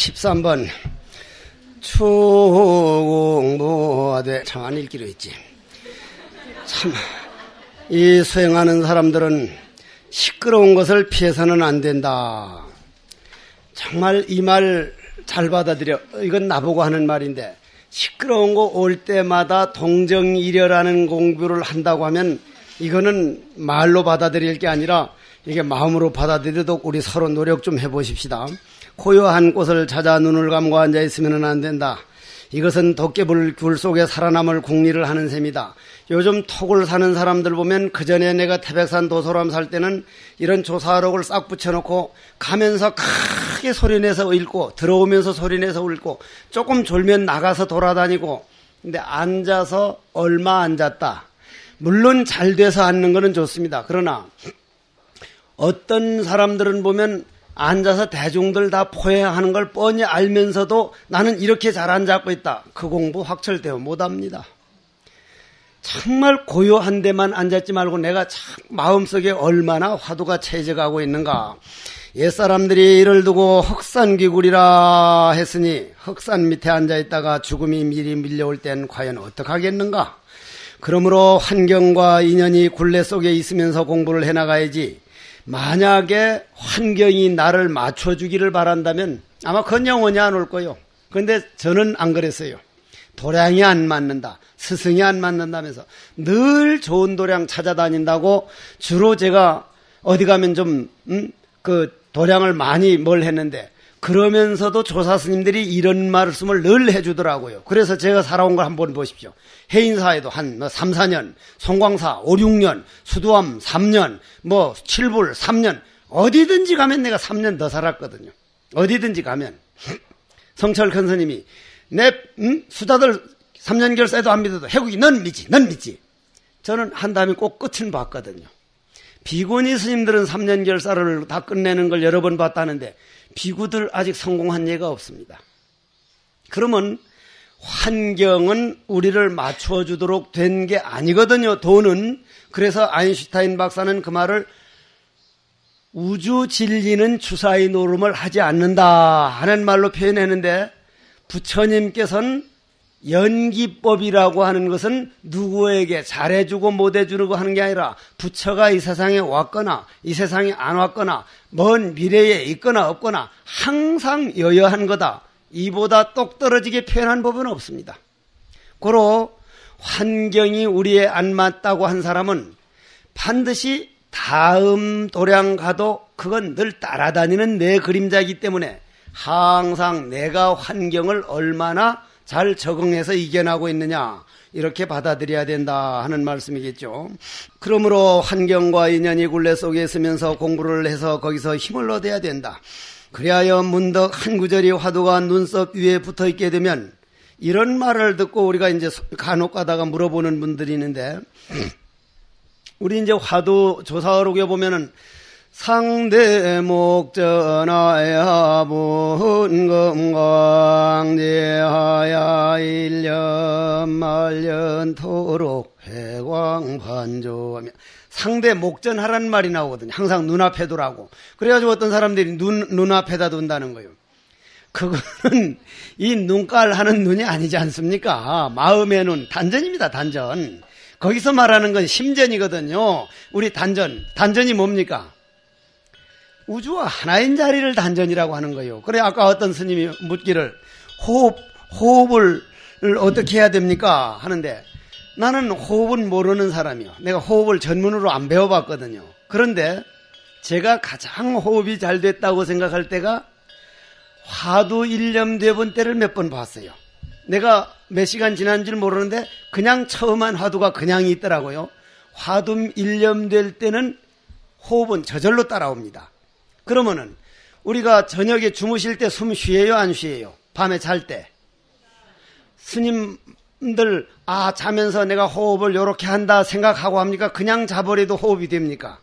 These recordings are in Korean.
13번 추공무하되 참 안 읽기로 했지. 참 이 수행하는 사람들은 시끄러운 것을 피해서는 안 된다. 정말 이 말 잘 받아들여. 이건 나보고 하는 말인데, 시끄러운 거 올 때마다 동정이려라는 공부를 한다고 하면 이거는 말로 받아들일 게 아니라 이게 마음으로 받아들이도록 우리 서로 노력 좀 해보십시다. 고요한 곳을 찾아 눈을 감고 앉아있으면 안 된다. 이것은 도깨불 굴 속에 살아남을 궁리를 하는 셈이다. 요즘 톡을 사는 사람들 보면 그전에 내가 태백산 도소람 살 때는 이런 조사록을 싹 붙여놓고 가면서 크게 소리내서 읽고 들어오면서 소리내서 읽고 조금 졸면 나가서 돌아다니고, 근데 앉아서 얼마 앉았다. 물론 잘 돼서 앉는 거는 좋습니다. 그러나 어떤 사람들은 보면 앉아서 대중들 다 포행하는 걸 뻔히 알면서도 나는 이렇게 잘 앉았고 있다. 그 공부 확철되어 못합니다. 정말 고요한 데만 앉았지 말고 내가 참 마음속에 얼마나 화두가 채져가고 있는가. 옛사람들이 이를 두고 흑산귀굴이라 했으니 흑산 밑에 앉아있다가 죽음이 미리 밀려올 땐 과연 어떡하겠는가. 그러므로 환경과 인연이 굴레 속에 있으면서 공부를 해나가야지. 만약에 환경이 나를 맞춰주기를 바란다면 아마 그건 영원히 안 올 거예요. 그런데 저는 안 그랬어요. 도량이 안 맞는다, 스승이 안 맞는다면서 늘 좋은 도량 찾아다닌다고 주로 제가 어디 가면 좀 그 도량을 많이 뭘 했는데, 그러면서도 조사 스님들이 이런 말씀을 늘 해주더라고요. 그래서 제가 살아온 걸 한번 보십시오. 해인사에도 한 3, 4년, 송광사 5, 6년, 수두암 3년, 뭐 칠불 3년, 어디든지 가면 내가 3년 더 살았거든요. 어디든지 가면. 성철 큰 스님이 내 수다들 3년 결사에도 안 믿어도 해국이 넌 믿지, 넌 믿지. 저는 한 다음에 꼭 끝은 봤거든요. 비구니 스님들은 3년 결사를 다 끝내는 걸 여러 번 봤다는데 비구들 아직 성공한 예가 없습니다. 그러면 환경은 우리를 맞추어 주도록 된 게 아니거든요. 돈은. 그래서 아인슈타인 박사는 그 말을 우주 진리는 주사위 노름을 하지 않는다 하는 말로 표현했는데, 부처님께서는 연기법이라고 하는 것은 누구에게 잘해주고 못해주고 하는 게 아니라 부처가 이 세상에 왔거나 이 세상에 안 왔거나 먼 미래에 있거나 없거나 항상 여여한 거다. 이보다 똑 떨어지게 표현한 법은 없습니다. 고로 환경이 우리에 안 맞다고 한 사람은 반드시 다음 도량 가도 그건 늘 따라다니는 내 그림자이기 때문에 항상 내가 환경을 얼마나 잘 적응해서 이겨나고 있느냐, 이렇게 받아들여야 된다 하는 말씀이겠죠. 그러므로 환경과 인연이 굴레 속에 있으면서 공부를 해서 거기서 힘을 얻어야 된다. 그리하여 문득 한 구절이 화두가 눈썹 위에 붙어 있게 되면, 이런 말을 듣고 우리가 이제 간혹 가다가 물어보는 분들이 있는데, 우리 이제 화두 조사록에 보면은 상대 목전하야 분금광대하야 일년 말년토록 회광반조하며 상대 목전하라는 말이 나오거든요. 항상 눈앞에 두라고. 그래가지고 어떤 사람들이 눈앞에다 둔다는 거예요. 그거는 이 눈깔 하는 눈이 아니지 않습니까? 마음의 눈, 단전입니다. 단전. 거기서 말하는 건 심전이거든요. 우리 단전이 뭡니까? 우주와 하나인 자리를 단전이라고 하는 거예요. 그래 아까 어떤 스님이 묻기를 호흡을 어떻게 해야 됩니까? 하는데 나는 호흡은 모르는 사람이요. 내가 호흡을 전문으로 안 배워봤거든요. 그런데 제가 가장 호흡이 잘 됐다고 생각할 때가 화두 일념되본 때를 몇 번 봤어요. 내가 몇 시간 지난 줄 모르는데 그냥 처음 한 화두가 그냥 있더라고요. 화두 일념될 때는 호흡은 저절로 따라옵니다. 그러면은 우리가 저녁에 주무실 때 숨 쉬어요, 안 쉬어요? 밤에 잘 때. 스님들 자면서 내가 호흡을 이렇게 한다 생각하고 합니까? 그냥 자버려도 호흡이 됩니까?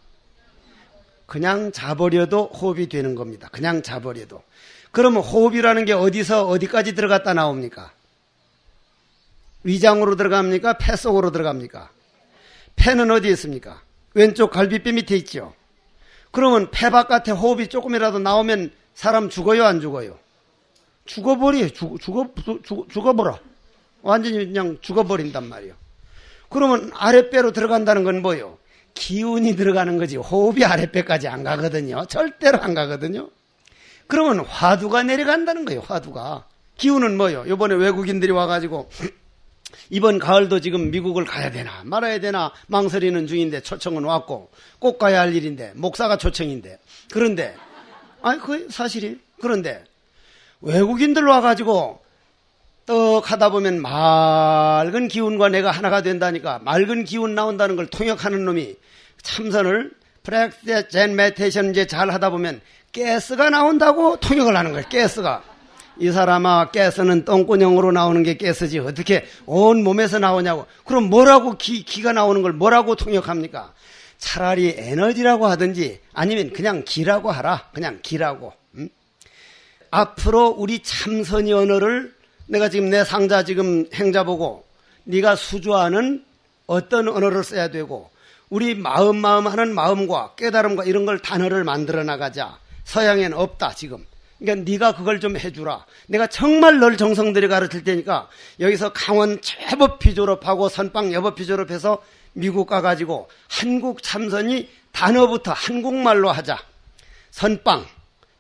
그냥 자버려도 호흡이 되는 겁니다. 그냥 자버려도. 그러면 호흡이라는 게 어디서 어디까지 들어갔다 나옵니까? 위장으로 들어갑니까? 폐 속으로 들어갑니까? 폐는 어디에 있습니까? 왼쪽 갈비뼈 밑에 있죠. 그러면 폐 바깥에 호흡이 조금이라도 나오면 사람 죽어요, 안 죽어요? 죽어버려. 완전히 그냥 죽어버린단 말이에요. 그러면 아랫배로 들어간다는 건 뭐예요? 기운이 들어가는 거지. 호흡이 아랫배까지 안 가거든요. 절대로 안 가거든요. 그러면 화두가 내려간다는 거예요. 화두가. 기운은 뭐예요? 이번에 외국인들이 와가지고 이번 가을도 지금 미국을 가야 되나 말아야 되나 망설이는 중인데 초청은 왔고 꼭 가야 할 일인데 목사가 초청인데 그런데 그게 사실이. 그런데 외국인들 와가지고 떡 하다 보면 맑은 기운과 내가 하나가 된다니까 맑은 기운 나온다는 걸 통역하는 놈이 참선을 프랙티스 젠 메디테이션 이제 잘 하다 보면 가스가 나온다고 통역을 하는 거예요. 가스가. 이 사람아 가스는 똥구녕으로 나오는 게 가스지 어떻게 온 몸에서 나오냐고. 그럼 뭐라고 기가 나오는 걸 뭐라고 통역합니까? 차라리 에너지라고 하든지 아니면 그냥 기라고 하라. 그냥 기라고. 앞으로 우리 참선이 언어를 내가 지금 내 상자 지금 행자 보고 네가 수주하는 어떤 언어를 써야 되고 우리 마음 하는 마음과 깨달음과 이런 걸 단어를 만들어 나가자. 서양에는 없다 지금. 그러니까 네가 그걸 좀 해주라. 내가 정말 널 정성 들여 가르칠 테니까 여기서 강원 최법피 졸업하고 선빵 여법피 졸업해서 미국 가가지고 한국 참선이 단어부터 한국말로 하자. 선빵,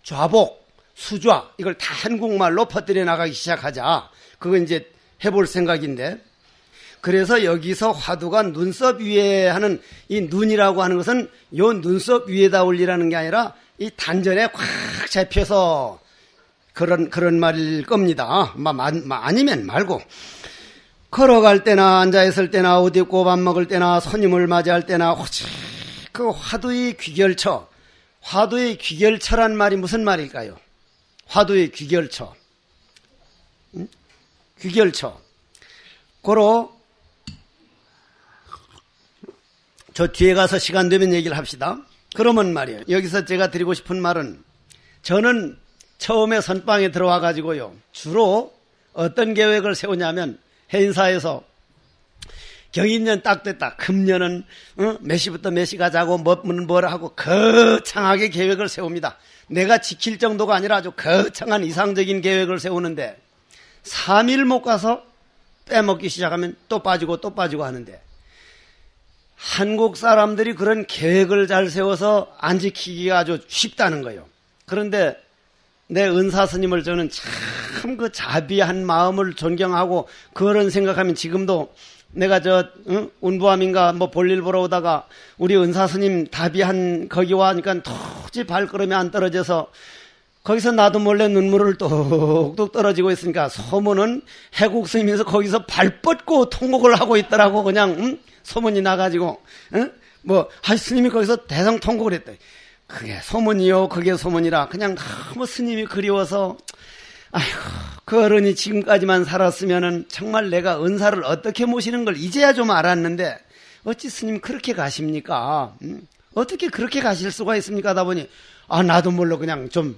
좌복, 수좌 이걸 다 한국말로 퍼뜨려 나가기 시작하자. 그거 이제 해볼 생각인데 그래서 여기서 화두가 눈썹 위에 하는 이 눈이라고 하는 것은 요 눈썹 위에다 올리라는 게 아니라 이 단전에 꽉 잡혀서 그런 말일 겁니다. 아니면 말고 걸어갈 때나 앉아있을 때나 어디 있고 밥 먹을 때나 손님을 맞이할 때나 오직 그 화두의 귀결처. 화두의 귀결처란 말이 무슨 말일까요? 화두의 귀결처. 귀결처. 고로 저 뒤에 가서 시간 되면 얘기를 합시다. 그러면 말이에요. 여기서 제가 드리고 싶은 말은 저는 처음에 선방에 들어와 가지고요. 주로 어떤 계획을 세우냐면 해인사에서 경인년 딱 됐다. 금년은 몇 시부터 몇 시 가자고 뭘 하고 거창하게 계획을 세웁니다. 내가 지킬 정도가 아니라 아주 거창한 이상적인 계획을 세우는데 3일 못 가서 빼먹기 시작하면 또 빠지고 하는데 한국 사람들이 그런 계획을 잘 세워서 안 지키기가 아주 쉽다는 거예요. 그런데 내 은사 스님을 저는 참 그 자비한 마음을 존경하고 그런 생각하면 지금도 내가 운부함인가 볼일 보러 오다가 우리 은사 스님 다비한 거기 와니까 도저히 발걸음이 안 떨어져서 거기서 나도 몰래 눈물을 뚝뚝 떨어지고 있으니까 소문은 해국 스님에서 거기서 발 뻗고 통곡을 하고 있더라고. 그냥 소문이 나가지고 스님이 거기서 대성 통곡을 했대. 그게 소문이요. 그게 소문이라 그냥 너무 스님이 그리워서 아이고 그 어른이 지금까지만 살았으면은 정말 내가 은사를 어떻게 모시는 걸 이제야 좀 알았는데 어찌 스님 그렇게 가십니까? 어떻게 그렇게 가실 수가 있습니까? 하다 보니 나도 몰라 그냥 좀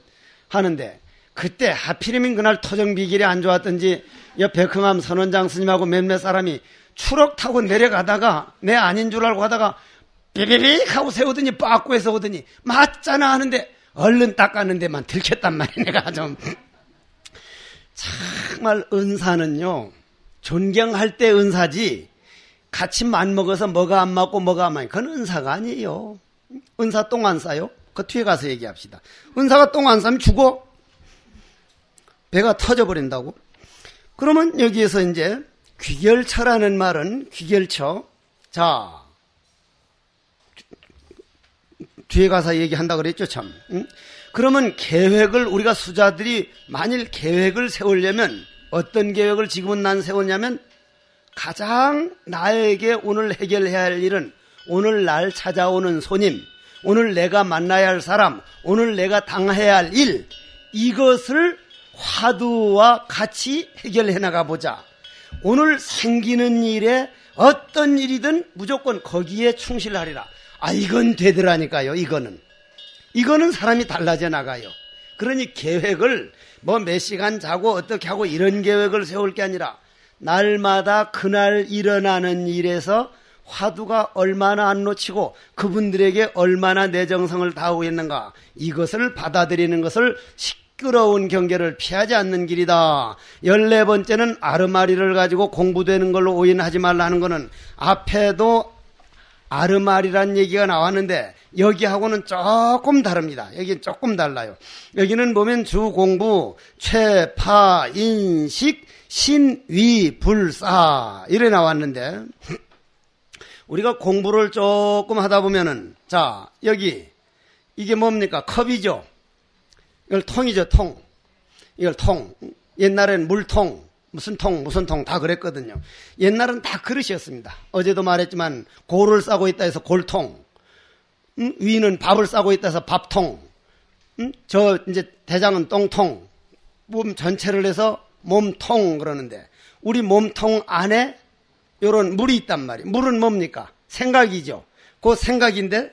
하는데 그때 하필이면 그날 토정비길이 안 좋았던지 옆 백흥암 선원장 스님하고 몇몇 사람이 추럭 타고 내려가다가 내 아닌 줄 알고 하다가 삐비빅 하고 세우더니 빠꾸에서 오더니 맞잖아 하는데 얼른 닦았는 데만 들켰단 말이야. 내가 좀 정말 은사는요 존경할 때 은사지 같이 맘먹어서 뭐가 안 맞고 뭐가 안 맞고 그건 은사가 아니에요. 은사 똥 안 싸요? 그 뒤에 가서 얘기합시다. 은사가 똥 안 싸면 죽어. 배가 터져버린다고. 그러면 여기에서 이제 귀결처라는 말은 귀결처. 자, 뒤에 가서 얘기한다 그랬죠, 참. 응? 그러면 계획을 우리가 수자들이 만일 계획을 세우려면 어떤 계획을 지금은 난 세웠냐면 가장 나에게 오늘 해결해야 할 일은 오늘 날 찾아오는 손님, 오늘 내가 만나야 할 사람, 오늘 내가 당해야 할 일, 이것을 화두와 같이 해결해 나가보자. 오늘 생기는 일에 어떤 일이든 무조건 거기에 충실하리라. 이건 되더라니까요. 이거는 사람이 달라져 나가요. 그러니 계획을 몇 시간 자고 어떻게 하고 이런 계획을 세울 게 아니라 날마다 그날 일어나는 일에서 화두가 얼마나 안 놓치고 그분들에게 얼마나 내 정성을 다하고 있는가 이것을 받아들이는 것을 시끄러운 경계를 피하지 않는 길이다. 14번째는 아르마리를 가지고 공부되는 걸로 오인하지 말라는 것은 앞에도 아르마리란 얘기가 나왔는데 여기하고는 조금 다릅니다. 여기는 조금 달라요. 여기는 보면 주공부, 최파, 인식, 신위, 불사 이래 나왔는데 우리가 공부를 조금 하다 보면은 자 여기 이게 뭡니까? 컵이죠. 이걸 통이죠. 통. 이걸 통. 옛날엔 물통 무슨 통 다 그랬거든요. 옛날은 다 그릇이었습니다. 어제도 말했지만 골을 싸고 있다 해서 골통, 위는 밥을 싸고 있다 해서 밥통, 저 이제 대장은 똥통, 몸 전체를 해서 몸통 그러는데 우리 몸통 안에 요런 물이 있단 말이에요. 물은 뭡니까? 생각이죠. 그 생각인데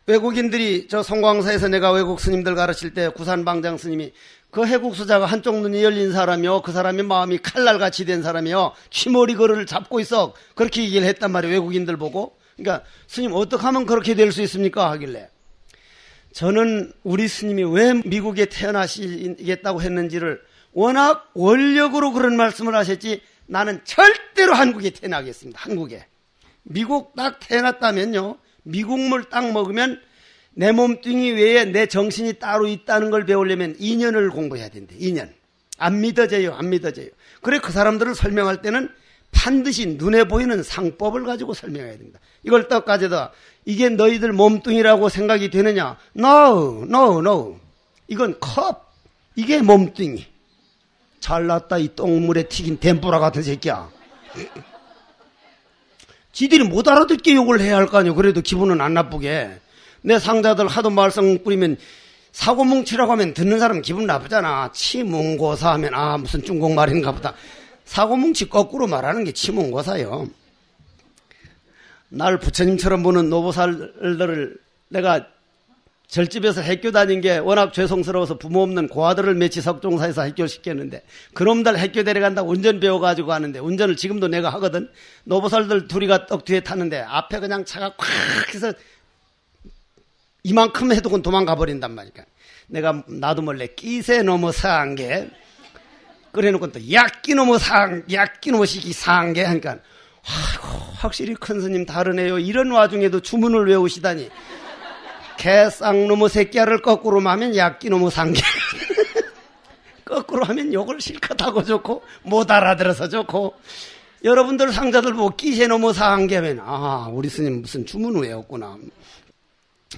외국인들이 저 송광사에서 내가 외국 스님들 가르칠 때 구산방장 스님이 그 해국수자가 한쪽 눈이 열린 사람이요. 그 사람의 마음이 칼날같이 된 사람이요. 취머리거를 잡고 있어. 그렇게 얘기를 했단 말이에요. 외국인들 보고. 그러니까 스님 어떻게 하면 그렇게 될 수 있습니까? 하길래. 저는 우리 스님이 왜 미국에 태어나시겠다고 했는지를 워낙 원력으로 그런 말씀을 하셨지 나는 절대로 한국에 태어나겠습니다. 한국에. 미국 딱 태어났다면요. 미국물 딱 먹으면 내 몸뚱이 외에 내 정신이 따로 있다는 걸 배우려면 2년을 공부해야 된대. 2년. 안 믿어져요. 안 믿어져요. 그래 그 사람들을 설명할 때는 반드시 눈에 보이는 상법을 가지고 설명해야 됩니다. 이걸 딱 가져다 이게 너희들 몸뚱이라고 생각이 되느냐? No, no, no. 이건 컵. 이게 몸뚱이. 잘났다 이 똥물에 튀긴 덴뿌라 같은 새끼야. 지들이 못 알아듣게 욕을 해야 할 거 아니에요. 그래도 기분은 안 나쁘게. 내 상자들 하도 말썽 뿌리면 사고뭉치라고 하면 듣는 사람 기분 나쁘잖아. 치문고사 하면 아 무슨 중국말인가 보다. 사고뭉치 거꾸로 말하는 게 치문고사요. 날 부처님처럼 보는 노보살들을 내가 절집에서 학교 다닌 게 워낙 죄송스러워서 부모 없는 고아들을 매치 석종사에서 학교를 시켰는데 그놈들 학교 데려간다고 운전 배워가지고 하는데 운전을 지금도 내가 하거든. 노보살들 둘이가 떡 뒤에 탔는데 앞에 그냥 차가 콱 해서 이만큼 해도 도망가 버린단 말이야. 내가 나도 몰래 끼세 넘어 상게 그래놓고 또 약기 넘어 시기 상게 하니까 아이고 확실히 큰 스님 다르네요. 이런 와중에도 주문을 외우시다니. 개쌍놈의 새끼야를 거꾸로 하면 약기 놈의 상계. 거꾸로 하면 욕을 실컷 하고 좋고 못 알아들어서 좋고. 여러분들 상자들 보고 끼세 놈의 상계면 아 우리 스님 무슨 주문을 외웠구나.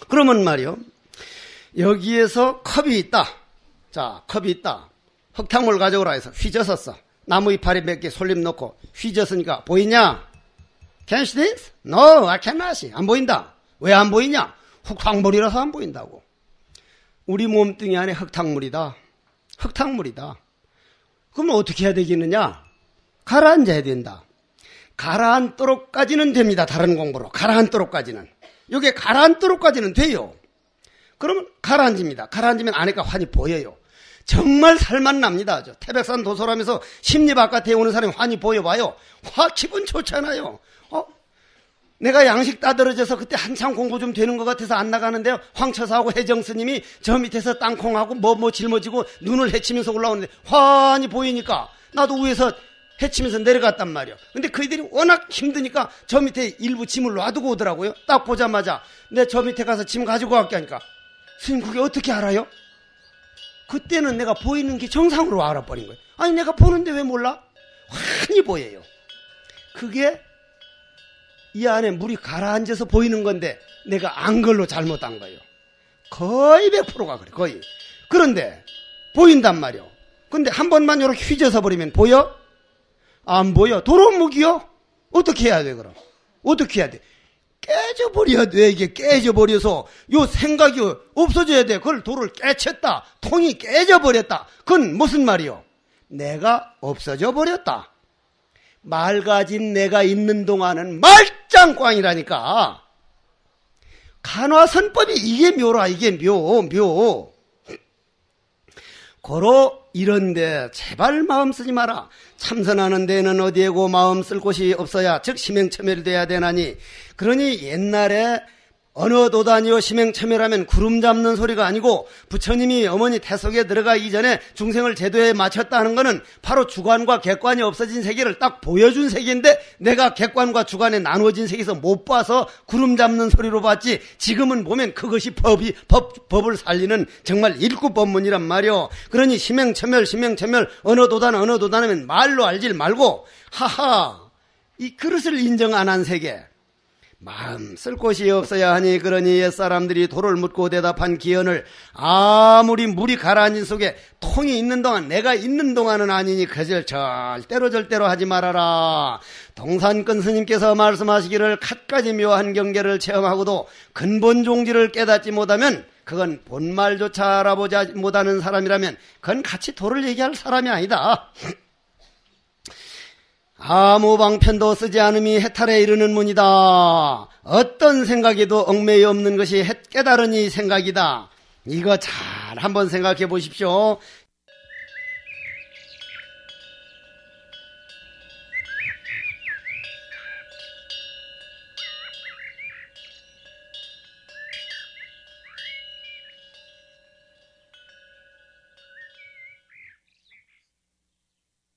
그러면 말이요. 여기에서 컵이 있다. 자 컵이 있다. 흙탕물 가져오라 해서 휘젓었어. 나무 이파리 몇 개 솔잎 넣고 휘젓으니까 보이냐? Can you see this? No, I cannot see. 안 보인다. 왜 안 보이냐? 흙탕물이라서 안 보인다고. 우리 몸뚱이 안에 흙탕물이다. 흙탕물이다. 그럼 어떻게 해야 되겠느냐? 가라앉아야 된다. 가라앉도록까지는 됩니다. 다른 공부로. 가라앉도록까지는. 이게 가라앉도록까지는 돼요. 그러면 가라앉습니다. 가라앉으면 안에가 환히 보여요. 정말 살만 납니다. 태백산 도솔하면서 심리 바깥에 오는 사람이 환히 보여봐요. 기분 좋잖아요. 내가 양식 따들어져서 그때 한참 공부 좀 되는 것 같아서 안 나가는데요. 황처사하고 혜정스님이 저 밑에서 땅콩하고 뭐 짊어지고 눈을 헤치면서 올라오는데 환히 보이니까 나도 위에서 헤치면서 내려갔단 말이에요. 근데 그이들이 워낙 힘드니까 저 밑에 일부 짐을 놔두고 오더라고요. 딱 보자마자 내 저 밑에 가서 짐 가지고 갈게 하니까 스님 그게 어떻게 알아요? 그때는 내가 보이는 게 정상으로 알아버린 거예요. 아니 내가 보는데 왜 몰라? 환히 보여요. 그게 이 안에 물이 가라앉아서 보이는 건데 내가 안 걸로 잘못한 거예요. 거의 100%가 그래. 거의. 그런데 보인단 말이요. 근데 한 번만 이렇게 휘져서 버리면 보여? 안 보여. 도로묵이요? 어떻게 해야 돼 그럼? 어떻게 해야 돼? 깨져버려야 돼. 이게 깨져버려서 요 생각이 없어져야 돼. 그걸 돌을 깨쳤다. 통이 깨져버렸다. 그건 무슨 말이요? 내가 없어져 버렸다. 맑아진 내가 있는 동안은 말짱꽝이라니까. 간화선법이 이게 묘라. 이게 묘. 고로 이런데 제발 마음 쓰지 마라. 참선하는 데는 어디에고 마음 쓸 곳이 없어야 즉 심행처멸돼야 되나니. 그러니 옛날에 어느 도단이요 심행첨멸하면 구름 잡는 소리가 아니고 부처님이 어머니 태속에 들어가기 전에 중생을 제도에 맞췄다는 것은 바로 주관과 객관이 없어진 세계를 딱 보여준 세계인데 내가 객관과 주관에 나누어진 세계에서 못 봐서 구름 잡는 소리로 봤지 지금은 보면 그것이 법을 살리는 정말 일구법문이란 말이요. 그러니 심행첨멸 어느 도단 하면 말로 알질 말고 하하 이 그릇을 인정 안 한 세계 마음 쓸 곳이 없어야 하니 그러니 옛사람들이 돌을 묻고 대답한 기언을 아무리 물이 가라앉은 속에 통이 있는 동안 내가 있는 동안은 아니니 그절 절대로 하지 말아라. 동산권 스님께서 말씀하시기를 갖가지 묘한 경계를 체험하고도 근본 종지를 깨닫지 못하면 그건 본말조차 알아보지 못하는 사람이라면 그건 같이 도를 얘기할 사람이 아니다. 아무 방편도 쓰지 않음이 해탈에 이르는 문이다. 어떤 생각에도 얽매여 없는 것이 깨달으니 생각이다. 이거 잘 한번 생각해 보십시오.